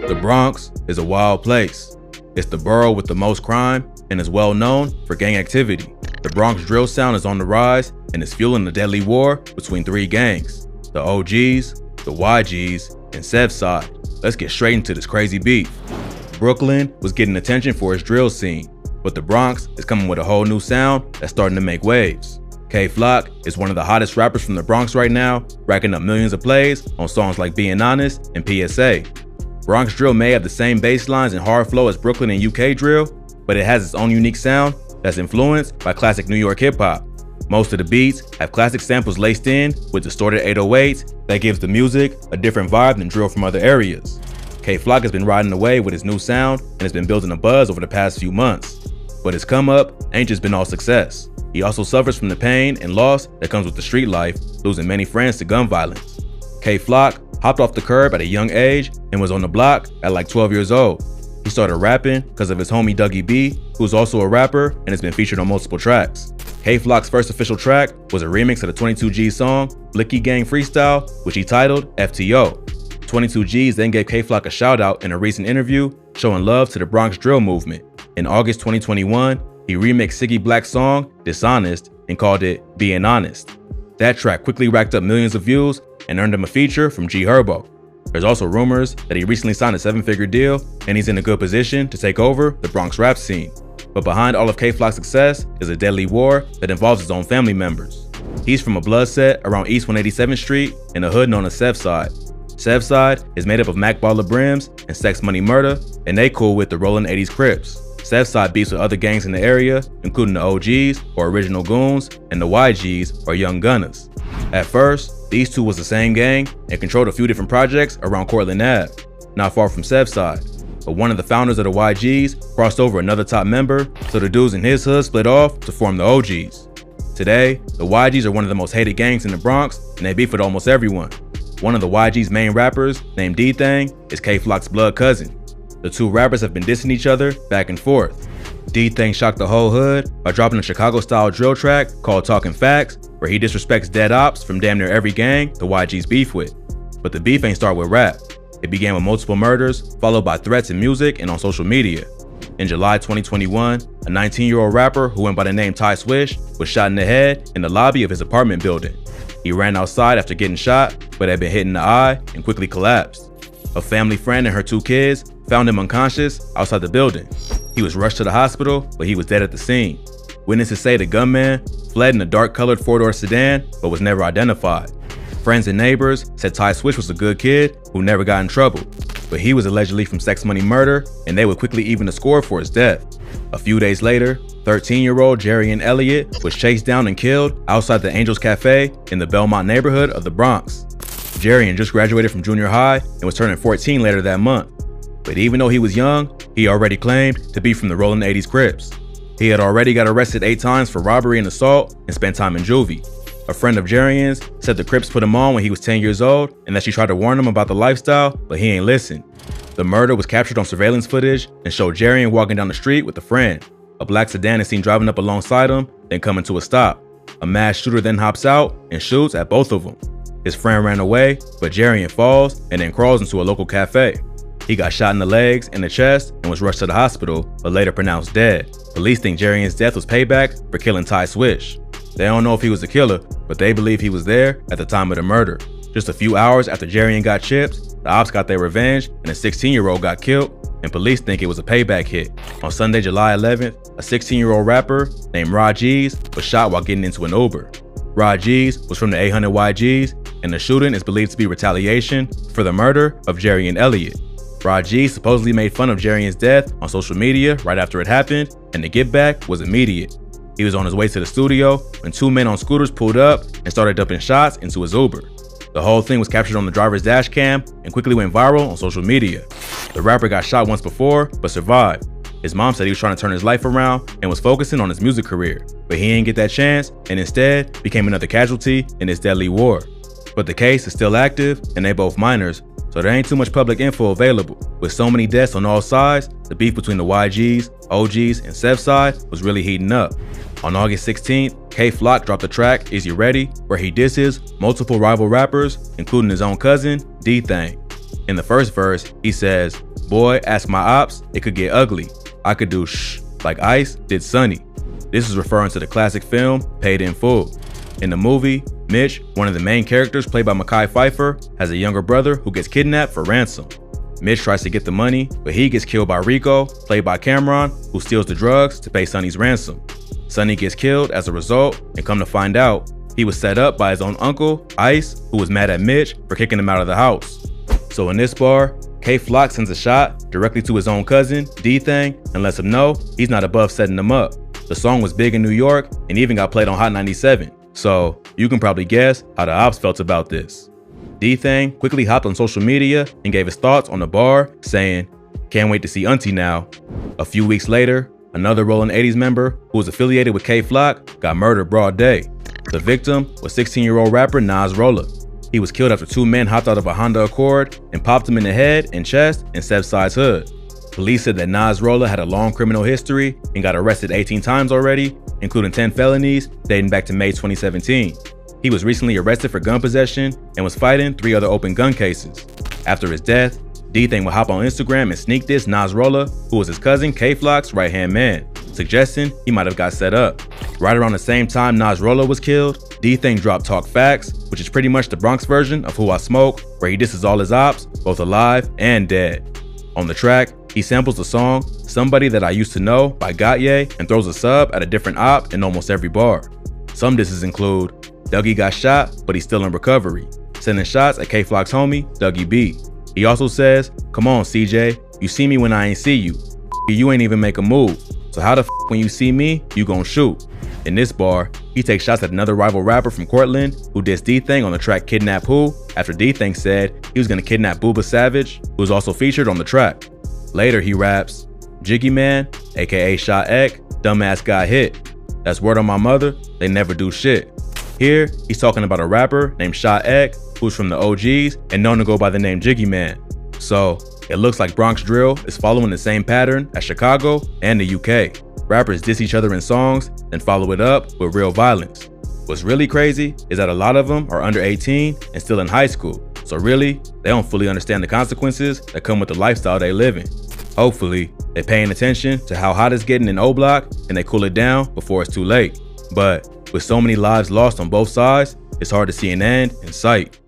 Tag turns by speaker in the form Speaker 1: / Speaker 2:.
Speaker 1: The Bronx is a wild place. It's the borough with the most crime and is well known for gang activity. The Bronx drill sound is on the rise and is fueling the deadly war between three gangs: the OGs, the YGs, and Sevside. Let's get straight into this crazy beef. Brooklyn was getting attention for its drill scene, but the Bronx is coming with a whole new sound that's starting to make waves. K-Flock is one of the hottest rappers from the Bronx right now, racking up millions of plays on songs like Being Honest and PSA. Bronx drill may have the same bass lines and hard flow as Brooklyn and UK drill, but it has its own unique sound that's influenced by classic New York hip-hop. Most of the beats have classic samples laced in with distorted 808s that gives the music a different vibe than drill from other areas. K-Flock has been riding the wave with his new sound and has been building a buzz over the past few months. But his come up ain't just been all success. He also suffers from the pain and loss that comes with the street life, losing many friends to gun violence. K-Flock hopped off the curb at a young age and was on the block at like 12 years old. He started rapping because of his homie Dougie B, who's also a rapper and has been featured on multiple tracks. K-Flock's first official track was a remix of the 22G song Blicky Gang Freestyle, which he titled FTO. 22Gs then gave K-Flock a shout out in a recent interview showing love to the Bronx drill movement. In August 2021, he remixed Siggy Black's song Dishonest and called it Being Honest. That track quickly racked up millions of views and earned him a feature from G Herbo. There's also rumors that he recently signed a 7-figure deal and he's in a good position to take over the Bronx rap scene. But behind all of K-Flock's success is a deadly war that involves his own family members. He's from a blood set around East 187th Street in a hood known as Sevside. Sevside is made up of Mac Baller Brims and Sex Money Murder, and they cool with the Rollin' 80s Crips. Sevside beefs with other gangs in the area, including the OGs, or Original Goons, and the YGs, or Young Gunners. At first, these two was the same gang and controlled a few different projects around Cortlandt Ave, not far from Sevside. But one of the founders of the YGs crossed over another top member, so the dudes in his hood split off to form the OGs. Today, the YGs are one of the most hated gangs in the Bronx, and they beef with almost everyone. One of the YG's main rappers, named D-Thang, is K-Flock's blood cousin. The two rappers have been dissing each other back and forth. D-Thang shocked the whole hood by dropping a Chicago-style drill track called Talking Facts, where he disrespects dead ops from damn near every gang the YGs beef with. But the beef ain't start with rap. It began with multiple murders, followed by threats in music and on social media. In July 2021, a 19-year-old rapper who went by the name Ty Swish was shot in the head in the lobby of his apartment building. He ran outside after getting shot, but had been hit in the eye and quickly collapsed. A family friend and her two kids found him unconscious outside the building. He was rushed to the hospital, but he was dead at the scene. Witnesses say the gunman fled in a dark-colored four-door sedan, but was never identified. Friends and neighbors said Ty Swish was a good kid who never got in trouble, but he was allegedly from Sex Money Murder, and they would quickly even the score for his death. A few days later, 13-year-old Jerry Elliott was chased down and killed outside the Angels Cafe in the Belmont neighborhood of the Bronx. Jerry just graduated from junior high and was turning 14 later that month. But even though he was young, he already claimed to be from the Rollin' 80s Crips. He had already got arrested 8 times for robbery and assault and spent time in juvie. A friend of Jerry's said the Crips put him on when he was 10 years old and that she tried to warn him about the lifestyle, but he ain't listen. The murder was captured on surveillance footage and showed Jerry walking down the street with a friend. A black sedan is seen driving up alongside him, then coming to a stop. A masked shooter then hops out and shoots at both of them. His friend ran away, but Jerry falls and then crawls into a local cafe. He got shot in the legs and the chest and was rushed to the hospital, but later pronounced dead. Police think Jerry's death was payback for killing Ty Swish. They don't know if he was the killer, but they believe he was there at the time of the murder. Just a few hours after Jerry got chipped, the ops got their revenge and a 16-year-old got killed, and police think it was a payback hit. On Sunday, July 11th, a 16-year-old rapper named Rod G's was shot while getting into an Uber. Rod G's was from the 800 YGs, and the shooting is believed to be retaliation for the murder of Jerry Elliott. Rod G supposedly made fun of Jerry's death on social media right after it happened, and the get back was immediate. He was on his way to the studio when 2 men on scooters pulled up and started dumping shots into his Uber. The whole thing was captured on the driver's dash cam and quickly went viral on social media. The rapper got shot once before, but survived. His mom said he was trying to turn his life around and was focusing on his music career, but he didn't get that chance and instead became another casualty in this deadly war. But the case is still active and they both minors, so there ain't too much public info available. With so many deaths on all sides, the beef between the YGs, OGs, and Sevside was really heating up. On August 16th, K-Flock dropped the track Is You Ready?, where he disses multiple rival rappers, including his own cousin, D-Thang. In the first verse, he says, Boy, ask my ops, it could get ugly. I could do shh like Ice did Sonny. This is referring to the classic film Paid in Full. In the movie, Mitch, one of the main characters played by Mekhi Phifer, has a younger brother who gets kidnapped for ransom. Mitch tries to get the money, but he gets killed by Rico, played by Cameron, who steals the drugs to pay Sonny's ransom. Sonny gets killed as a result, and come to find out, he was set up by his own uncle, Ice, who was mad at Mitch for kicking him out of the house. So in this bar, K-Flock sends a shot directly to his own cousin, D-Thang, and lets him know he's not above setting him up. The song was big in New York and even got played on Hot 97, so you can probably guess how the ops felt about this. D-Thang quickly hopped on social media and gave his thoughts on the bar, saying, "Can't wait to see Auntie now." A few weeks later, another Rollin' 80s member who was affiliated with K-Flock got murdered broad day. The victim was 16-year-old rapper Nas Rolla. He was killed after two men hopped out of a Honda Accord and popped him in the head and chest in Sebside's hood. Police said that Nas Rolla had a long criminal history and got arrested 18 times already, including 10 felonies dating back to May 2017. He was recently arrested for gun possession and was fighting 3 other open gun cases. After his death, D-Thang would hop on Instagram and sneak diss Nas Rolla, who was his cousin K-Flock's right-hand man, suggesting he might have got set up. Right around the same time Nas Rolla was killed, D-Thang dropped Talk Facts, which is pretty much the Bronx version of Who I Smoke, where he disses all his ops, both alive and dead. On the track, he samples the song Somebody That I Used to Know by Gautier and throws a sub at a different op in almost every bar. Some disses include Dougie got shot, but he's still in recovery, sending shots at K-Flock's homie, Dougie B. He also says, "Come on, CJ, you see me when I ain't see you. You ain't even make a move. So how the when you see me, you gon' shoot?" In this bar, he takes shots at another rival rapper from Cortland who dissed D-Thang on the track Kidnap Who after D-Thang said he was gonna kidnap Booba Savage, who was also featured on the track. Later he raps, "Jiggy Man, aka Shot Ek, dumbass got hit. That's word on my mother, they never do shit." Here, he's talking about a rapper named Shot Ek, who's from the OGs and known to go by the name Jiggy Man. So, it looks like Bronx drill is following the same pattern as Chicago and the UK. Rappers diss each other in songs, then follow it up with real violence. What's really crazy is that a lot of them are under 18 and still in high school, so really, they don't fully understand the consequences that come with the lifestyle they live in. Hopefully, they're paying attention to how hot it's getting in O-Block and they cool it down before it's too late. But with so many lives lost on both sides, it's hard to see an end in sight.